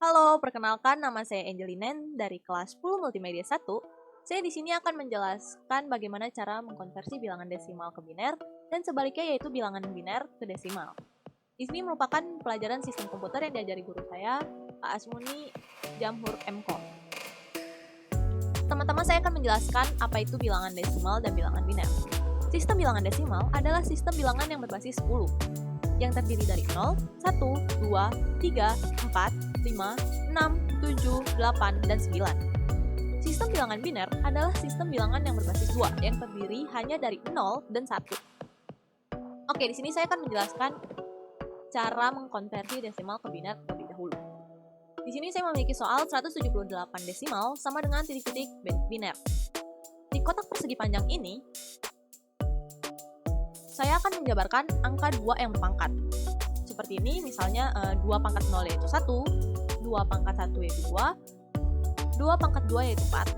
Halo, perkenalkan nama saya Angelinen dari kelas 10 Multimedia 1. Saya di sini akan menjelaskan bagaimana cara mengkonversi bilangan desimal ke biner dan sebaliknya yaitu bilangan biner ke desimal. Di sini merupakan pelajaran sistem komputer yang diajari guru saya, Pak Asmuni Jamhur MKom. Teman-teman, saya akan menjelaskan apa itu bilangan desimal dan bilangan biner. Sistem bilangan desimal adalah sistem bilangan yang berbasis 10, yang terdiri dari 0, 1, 2, 3, 4, 5, 6, 7, 8, dan 9. Sistem bilangan biner adalah sistem bilangan yang berbasis 2, yang terdiri hanya dari 0 dan 1. Oke, di sini saya akan menjelaskan cara mengkonversi desimal ke biner terlebih dahulu. Di sini saya memiliki soal 178 desimal sama dengan titik-titik biner. Di kotak persegi panjang ini, saya akan menjabarkan angka 2 yang berpangkat. Seperti ini, misalnya 2 pangkat 0 yaitu 1, 2 pangkat 1 yaitu 2, 2 pangkat 2 yaitu 4,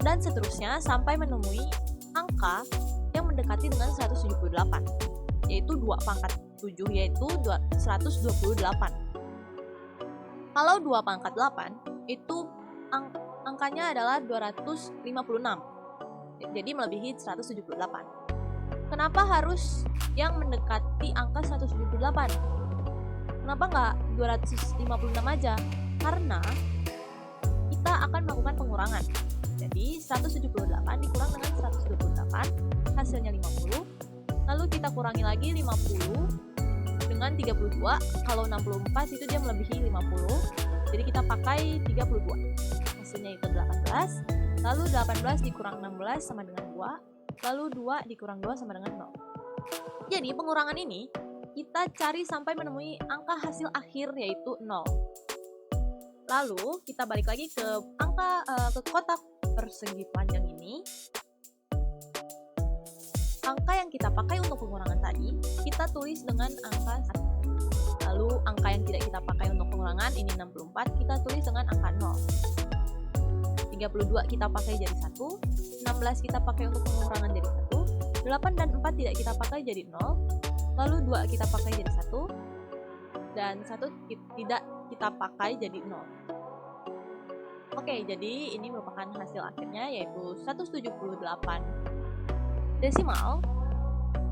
dan seterusnya sampai menemui angka yang mendekati dengan 178, yaitu 2 pangkat 7 yaitu 128. Kalau 2 pangkat 8, itu angkanya adalah 256, jadi melebihi 178. Kenapa harus yang mendekati angka 178? Kenapa nggak 256 aja? Karena kita akan melakukan pengurangan. Jadi 178 dikurang dengan 128, hasilnya 50. Lalu kita kurangi lagi 50 dengan 32. Kalau 64 itu dia melebihi 50. Jadi kita pakai 32. Hasilnya itu 18. Lalu 18 dikurang 16 sama dengan 2. Lalu 2 dikurang 2 sama dengan 0. Jadi pengurangan ini kita cari sampai menemui angka hasil akhir yaitu 0. Lalu kita balik lagi ke ke kotak persegi panjang ini. Angka yang kita pakai untuk pengurangan tadi kita tulis dengan angka 1. Lalu angka yang tidak kita pakai untuk pengurangan ini 64, kita tulis dengan angka 0. 32 kita pakai jadi 1, 16 kita pakai untuk pengurangan jadi 1, 8 dan 4 tidak kita pakai jadi 0, lalu 2 kita pakai jadi 1, dan 1 tidak kita pakai jadi 0. Oke, jadi ini merupakan hasil akhirnya yaitu 178 desimal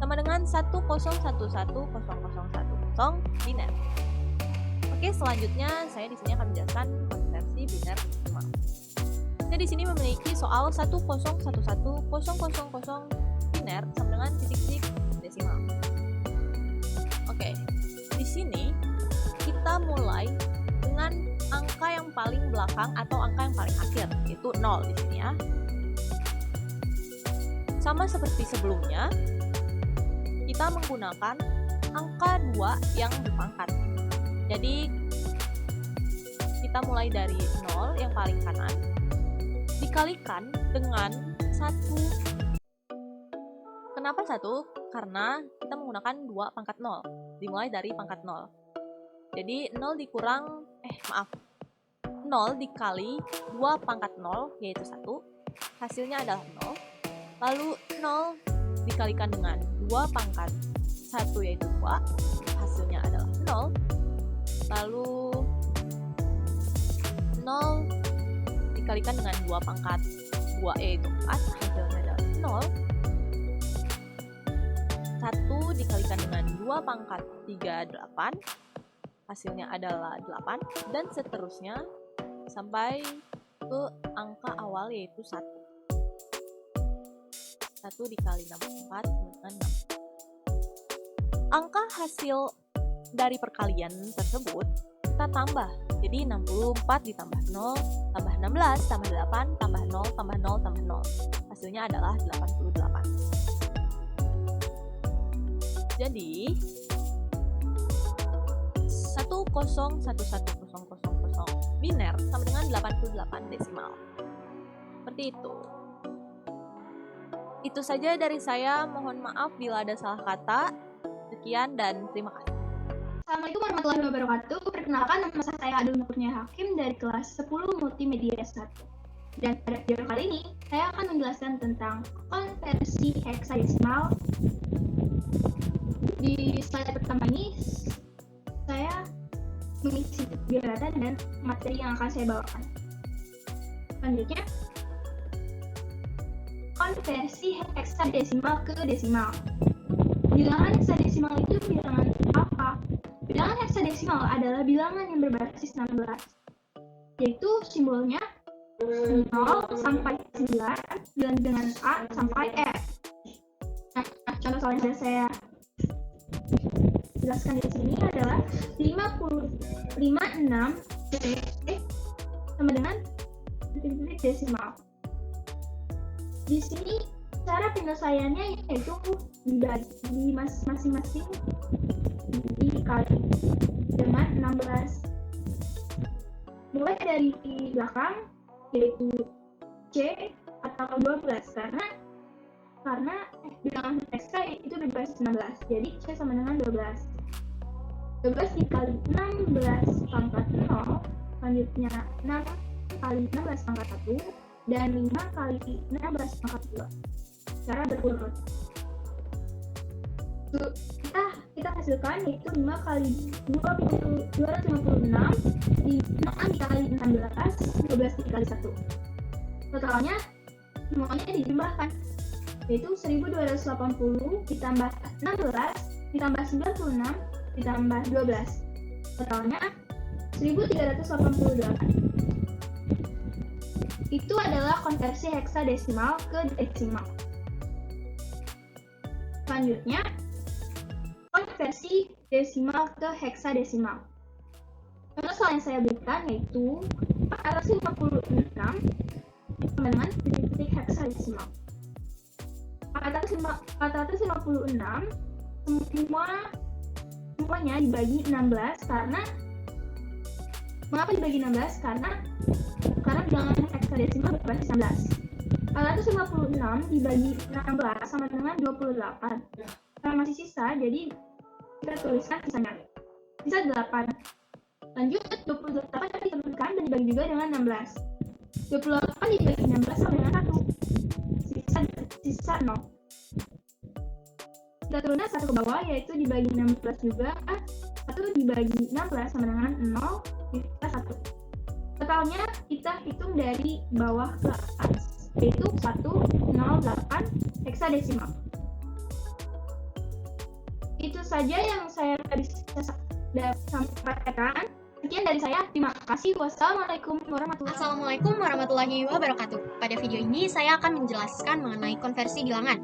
sama dengan 101101010 biner. Oke, selanjutnya saya di sini akan menjelaskan konversi biner desimal. Saya di sini memiliki soal 1011010 biner sama dengan titik-titik desimal. Oke, di sini kita mulai dengan angka yang paling belakang atau angka yang paling akhir, yaitu 0 di sini ya. Sama seperti sebelumnya, kita menggunakan angka 2 yang berpangkat. Jadi kita mulai dari 0 yang paling kanan dikalikan dengan 1. Kenapa 1? Karena kita menggunakan 2 pangkat 0. Dimulai dari pangkat 0. Jadi 0 dikali 2 pangkat 0 yaitu 1. Hasilnya adalah 0. Lalu 0 dikalikan dengan 2 pangkat 1 yaitu 2. Hasilnya adalah 0. Lalu 0 dikalikan dengan 2 pangkat 2 yaitu 4, hasilnya adalah 0. 1 dikalikan dengan 2 pangkat 3, 8, hasilnya adalah 8, dan seterusnya sampai ke angka awal yaitu 1. 1 dikali 64 dengan 6. Angka hasil dari perkalian tersebut kita tambah. Jadi 64 ditambah 0, tambah 16, tambah 8, tambah 0, tambah 0, tambah 0. Hasilnya adalah 88. Jadi 1011010 biner sama dengan 88 desimal. Seperti itu. Itu saja dari saya. Mohon maaf bila ada salah kata. Sekian dan terima kasih. Assalamualaikum warahmatullahi wabarakatuh. Perkenalkan, nama saya Adul Kurnia Hakim dari kelas 10 Multimedia 1. Dan pada video kali ini, saya akan menjelaskan tentang konversi heksadesimal. Di slide pertama ini, saya mengisi biodata dan materi yang akan saya bawakan. Selanjutnya, konversi heksadesimal ke desimal. Bilangan heksadesimal itu bilangan apa? Bilangan heksadesimal adalah bilangan yang berbasis 16, yaitu simbolnya 0 sampai 9 dan dengan A sampai F. Nah, contoh soal yang sudah saya jelaskan di sini adalah 56 sama dengan titik desimal. Di sini cara penyelesaiannya yaitu dibagi masing-masing dikali dengan 16. Mulai dari belakang yaitu C atau 12 karena bilangan hexa itu berbasis 16. Jadi C sama dengan 12. 12 dikali 16 pangkat 0, selanjutnya 6 kali 16 pangkat 1, dan 5 kali 16 pangkat 2. Cara berurut. Kita hasilkan yaitu 5 kali 256 dikali 16, 12 dikali 1. Totalnya semuanya dijumlahkan, yaitu 1280 ditambah 16 ditambah 96 ditambah 12. Totalnya 1388. Itu adalah konversi heksadesimal ke desimal. Selanjutnya, konversi desimal ke heksadesimal. Contoh soal yang saya berikan yaitu 456 sama dengan titik heksadesimal. 456 semuanya dibagi 16 karena mengapa dibagi 16? Karena bilangan heksadesimal berbasis 16. 456 dibagi 16 sama dengan 28. Karena masih sisa, jadi kita tuliskan sisanya. Sisa 8. Lanjut, 28 kita tuliskan dan dibagi juga dengan 16. 28 dibagi 16 sama dengan 1. Sisa 0. Kita turunkan 1 ke bawah, yaitu dibagi 16 juga. 1 dibagi 16 sama dengan 0, kita 1. Totalnya kita hitung dari bawah ke atas, yaitu 108 heksadesimal. Itu saja yang saya bisa sampaikan. Sekian dari saya, terima kasih. Wassalamualaikum warahmatullahi wabarakatuh. Pada video ini saya akan menjelaskan mengenai konversi bilangan,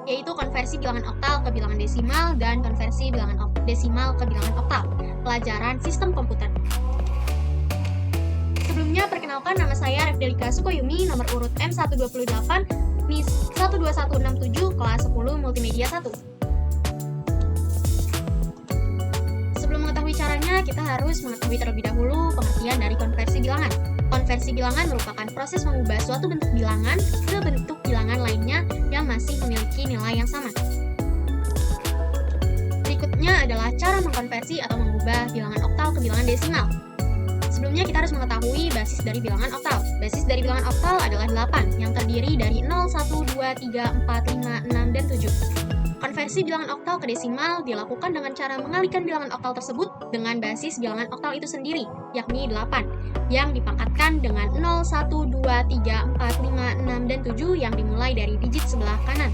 yaitu konversi bilangan oktal ke bilangan desimal dan konversi bilangan desimal ke bilangan oktal. Pelajaran sistem komputer. Sebelumnya, perkenalkan, nama saya Refdelika Sukoyumi, nomor urut M128, NIS 12167, kelas 10 Multimedia 1. Sebelum mengetahui caranya, kita harus mengetahui terlebih dahulu pengertian dari konversi bilangan. Konversi bilangan merupakan proses mengubah suatu bentuk bilangan ke bentuk bilangan lainnya yang masih memiliki nilai yang sama. Berikutnya adalah cara mengkonversi atau mengubah bilangan oktal ke bilangan desimal. Sebelumnya kita harus mengetahui basis dari bilangan oktal. Basis dari bilangan oktal adalah 8, yang terdiri dari 0, 1, 2, 3, 4, 5, 6, dan 7. Konversi bilangan oktal ke desimal dilakukan dengan cara mengalihkan bilangan oktal tersebut dengan basis bilangan oktal itu sendiri, yakni 8, yang dipangkatkan dengan 0, 1, 2, 3, 4, 5, 6, dan 7 yang dimulai dari digit sebelah kanan.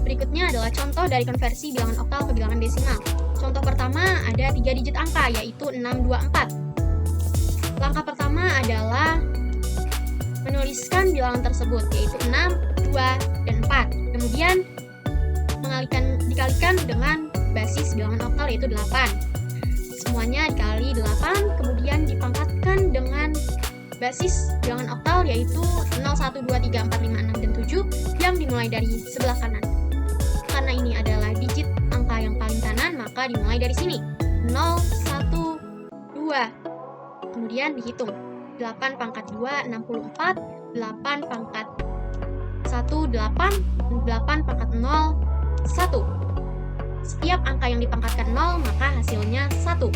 Berikutnya adalah contoh dari konversi bilangan oktal ke bilangan desimal. Contoh pertama ada 3 digit angka, yaitu 6, 2, 4. Langkah pertama adalah menuliskan bilangan tersebut, yaitu 6, 2, dan 4. Kemudian dikalikan dengan basis bilangan oktal, yaitu 8. Semuanya dikali 8, kemudian dipangkatkan dengan basis bilangan oktal, yaitu 0, 1, 2, 3, 4, 5, 6, dan 7 yang dimulai dari sebelah kanan. Karena ini adalah digit angka yang paling kanan, maka dimulai dari sini. 0, 1, 2. Kemudian dihitung. 8 pangkat 2, 64. 8 pangkat 1, 8. 8 pangkat 0, 1. Setiap angka yang dipangkatkan 0, maka hasilnya 1.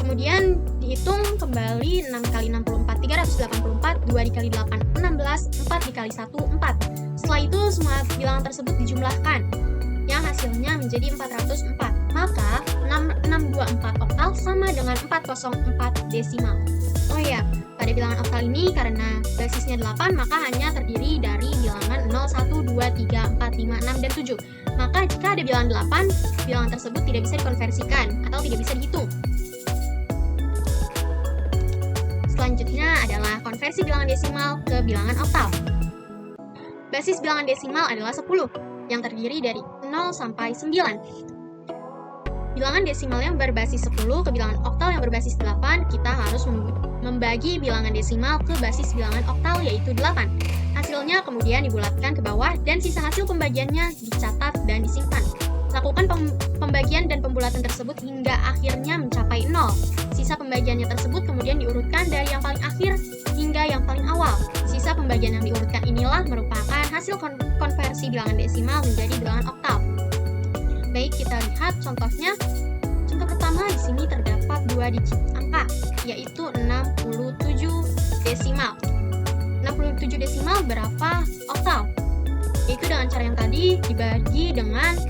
Kemudian dihitung kembali. 6 kali 64, 384. 2 dikali 8, 16. 4 dikali 1, 4. Setelah itu semua bilangan tersebut dijumlahkan, yang hasilnya menjadi 404. Maka 6624 oktal sama dengan 404 desimal. Oh iya, pada bilangan oktal ini karena basisnya 8 maka hanya terdiri dari bilangan 0, 1, 2, 3, 4, 5, 6, dan 7. Maka jika ada bilangan 8, bilangan tersebut tidak bisa dikonversikan atau tidak bisa dihitung. Selanjutnya adalah konversi bilangan desimal ke bilangan oktal. Basis bilangan desimal adalah 10, yang terdiri dari 0 sampai 9. Bilangan desimal yang berbasis 10 ke bilangan oktal yang berbasis 8, kita harus membagi bilangan desimal ke basis bilangan oktal yaitu 8. Hasilnya kemudian dibulatkan ke bawah dan sisa hasil pembagiannya dicatat dan disimpan. Lakukan pembagian dan pembulatan tersebut hingga akhirnya mencapai 0. Sisa pembagiannya tersebut kemudian diurutkan dari yang paling akhir hingga yang paling awal. Sisa pembagian yang diurutkan inilah merupakan hasil konversi bilangan desimal menjadi bilangan oktal. Baik, kita lihat contohnya. Contoh pertama di sini terdapat 2 digit angka, yaitu 67 desimal. 67 desimal berapa oktal? Yaitu dengan cara yang tadi dibagi dengan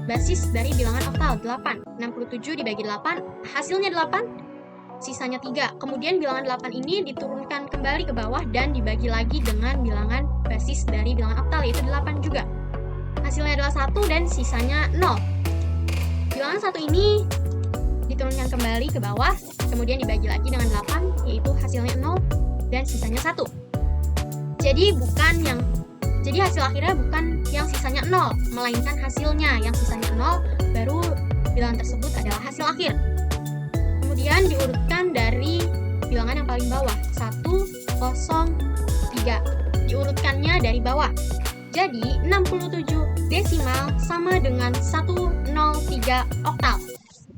basis dari bilangan oktal 8. 67 dibagi 8, hasilnya 8, sisanya 3. Kemudian bilangan 8 ini diturunkan kembali ke bawah dan dibagi lagi dengan bilangan basis dari bilangan oktal yaitu 8 juga. Hasilnya adalah 1 dan sisanya 0. Bilangan 1 ini diturunkan kembali ke bawah, kemudian dibagi lagi dengan 8, yaitu hasilnya 0 dan sisanya 1. Jadi hasil akhirnya bukan yang sisanya 0, melainkan hasilnya yang sisanya 0, baru bilangan tersebut adalah hasil akhir. Kemudian diurutkan dari bilangan yang paling bawah, 1, 0, 3. Diurutkannya dari bawah. Jadi 67 desimal sama dengan 103 oktal.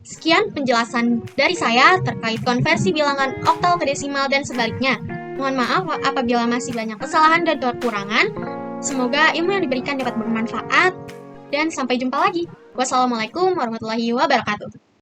Sekian penjelasan dari saya terkait konversi bilangan oktal ke desimal dan sebaliknya. Mohon maaf apabila masih banyak kesalahan dan kekurangan. Semoga ilmu yang diberikan dapat bermanfaat dan sampai jumpa lagi. Wassalamualaikum warahmatullahi wabarakatuh.